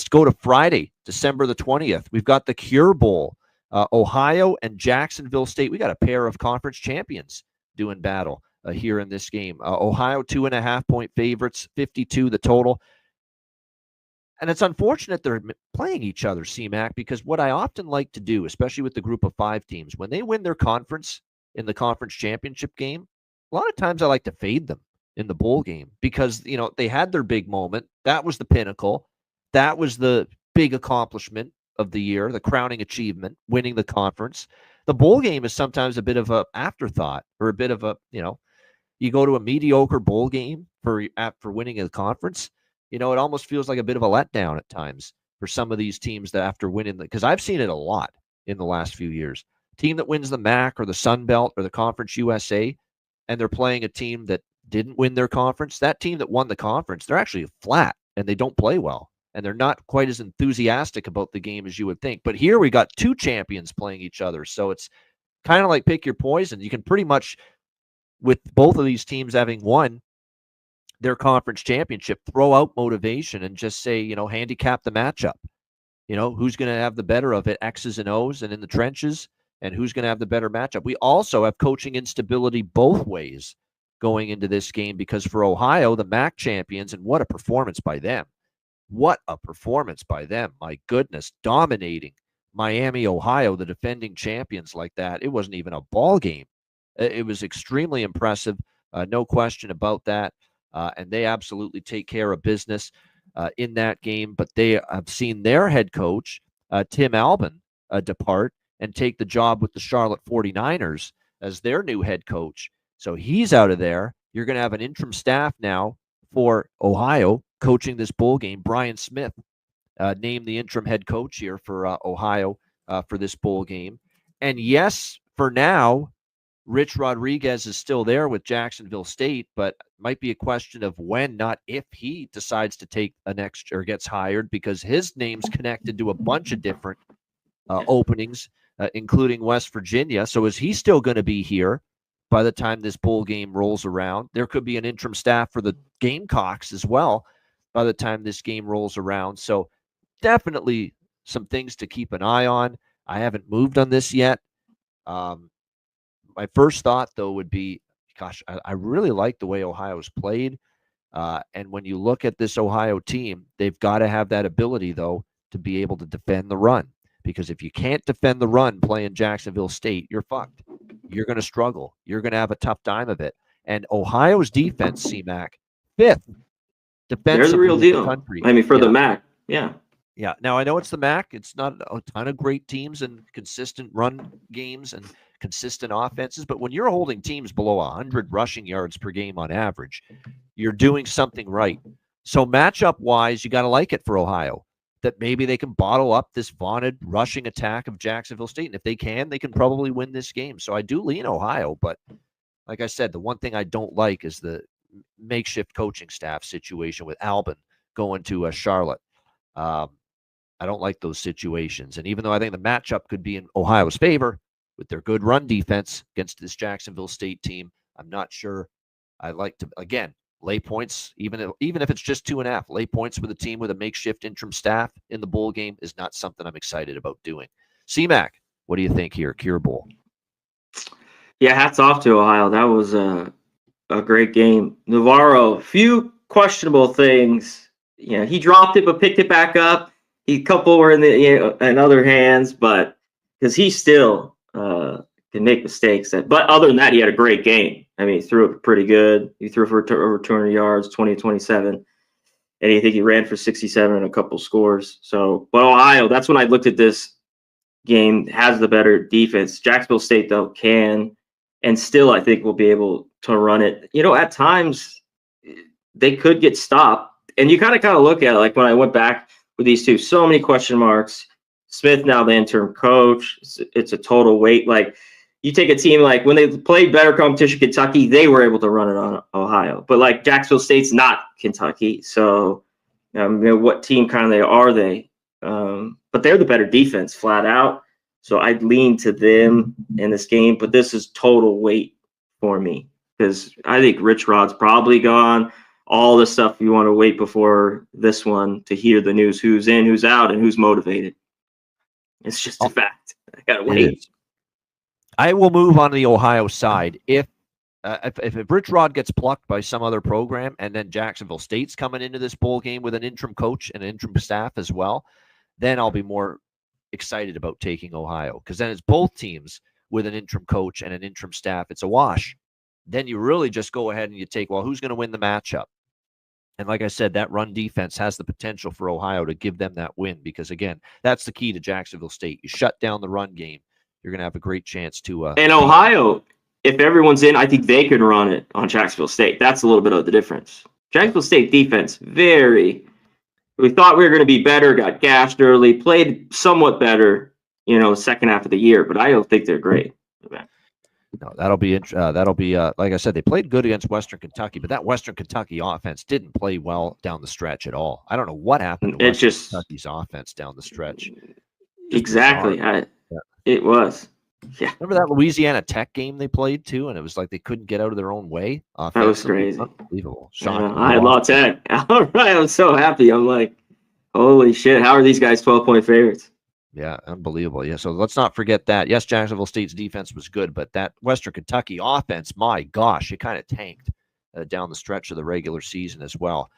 Let's go to Friday, December the 20th. We've got the Cure Bowl. Ohio and Jacksonville State. We got a pair of conference champions doing battle here in this game. Ohio 2.5-point favorites, 52 the total. And it's unfortunate they're playing each other, CMAC, because what I often like to do, especially with the group of 5 teams, when they win their conference in the conference championship game, a lot of times I like to fade them in the bowl game because, they had their big moment. That was the pinnacle. That was the big accomplishment of the year, the crowning achievement, winning the conference. The bowl game is sometimes a bit of an afterthought or a bit of a, you go to a mediocre bowl game for winning a conference. It almost feels like a bit of a letdown at times for some of these teams that after winning because I've seen it a lot in the last few years. Team that wins the MAC or the Sun Belt or the Conference USA, and they're playing a team that didn't win their conference. That team that won the conference, they're actually flat and they don't play well. And they're not quite as enthusiastic about the game as you would think. But here we got 2 champions playing each other. So it's kind of like pick your poison. You can pretty much, with both of these teams having won their conference championship, throw out motivation and just say, handicap the matchup. Who's going to have the better of it, X's and O's and in the trenches, and who's going to have the better matchup. We also have coaching instability both ways going into this game because for Ohio, the MAC champions, and what a performance by them. What a performance by them. My goodness, dominating Miami, Ohio, the defending champions like that. It wasn't even a ball game. It was extremely impressive. No question about that. And they absolutely take care of business in that game. But they have seen their head coach, Tim Albin, depart and take the job with the Charlotte 49ers as their new head coach. So he's out of there. You're going to have an interim staff now for Ohio coaching this bowl game. Brian Smith named the interim head coach here for Ohio for this bowl game. And yes, for now, Rich Rodriguez is still there with Jacksonville State, but might be a question of when, not if he decides to take an extra or gets hired, because his name's connected to a bunch of different openings, including West Virginia. So is he still going to be here by the time this bowl game rolls around? There could be an interim staff for the Gamecocks as well by the time this game rolls around. So definitely some things to keep an eye on. I haven't moved on this yet. My first thought, though, would be, gosh, I really like the way Ohio's played. And when you look at this Ohio team, they've got to have that ability, though, to be able to defend the run. Because if you can't defend the run playing Jacksonville State, you're fucked. You're going to struggle. You're going to have a tough time of it. And Ohio's defense, CMAC, 5th. They're the real deal. Country. I mean, for the MAC, yeah. Yeah. Now, I know it's the MAC. It's not a ton of great teams and consistent run games and consistent offenses. But when you're holding teams below 100 rushing yards per game on average, you're doing something right. So matchup-wise, you got to like it for Ohio, that maybe they can bottle up this vaunted rushing attack of Jacksonville State. And if they can probably win this game. So I do lean Ohio. But like I said, the one thing I don't like is the makeshift coaching staff situation with Albin going to Charlotte. I don't like those situations. And even though I think the matchup could be in Ohio's favor with their good run defense against this Jacksonville State team, I'm not sure I like to, again, lay points, even if it's just 2.5, lay points with a team with a makeshift interim staff in the bowl game is not something I'm excited about doing. CMAC, what do you think here? Cure Bowl. Yeah, hats off to Ohio. That was a great game. Navarro, few questionable things. He dropped it but picked it back up. A couple were in other hands, but because he still can make mistakes. But other than that, he had a great game. I mean, he threw it pretty good. He threw for over 200 yards, 20-27. And I think he ran for 67 and a couple scores. So, but Ohio, that's when I looked at this game, has the better defense. Jacksonville State, though, can and still, I think, will be able to run it. At times, they could get stopped. And you kind of look at it, like when I went back with these two, so many question marks. Smith now the interim coach. It's a total weight. Like, you take a team like when they played better competition, Kentucky, they were able to run it on Ohio. But like Jacksonville State's not Kentucky, so what team are they? But they're the better defense, flat out. So I'd lean to them in this game. But this is total weight for me because I think Rich Rod's probably gone. all the stuff you want to wait before this one to hear the news, who's in, who's out, and who's motivated. It's just a fact. I gotta wait. I will move on to the Ohio side. If Rich Rod gets plucked by some other program, and then Jacksonville State's coming into this bowl game with an interim coach and an interim staff as well, then I'll be more excited about taking Ohio, because then it's both teams with an interim coach and an interim staff. It's a wash. Then you really just go ahead and you take, well, who's going to win the matchup? And like I said, that run defense has the potential for Ohio to give them that win, because, again, that's the key to Jacksonville State. You shut down the run game, you're going to have a great chance to and Ohio, if everyone's in, I think they can run it on Jacksonville State. That's a little bit of the difference. Jacksonville State defense, we thought we were going to be better, got gashed early, played somewhat better, second half of the year, but I don't think they're great. No, that'll be like I said, they played good against Western Kentucky, but that Western Kentucky offense didn't play well down the stretch at all. I don't know what happened to Kentucky's offense down the stretch. Exactly. It was. Yeah. Remember that Louisiana Tech game they played too, and it was like they couldn't get out of their own way? That was crazy. Unbelievable. I lost Tech. All right, I'm so happy. I'm like, holy shit, how are these guys 12-point favorites? Yeah, unbelievable. Yeah, so let's not forget that. Yes, Jacksonville State's defense was good, but that Western Kentucky offense, my gosh, it kind of tanked down the stretch of the regular season as well.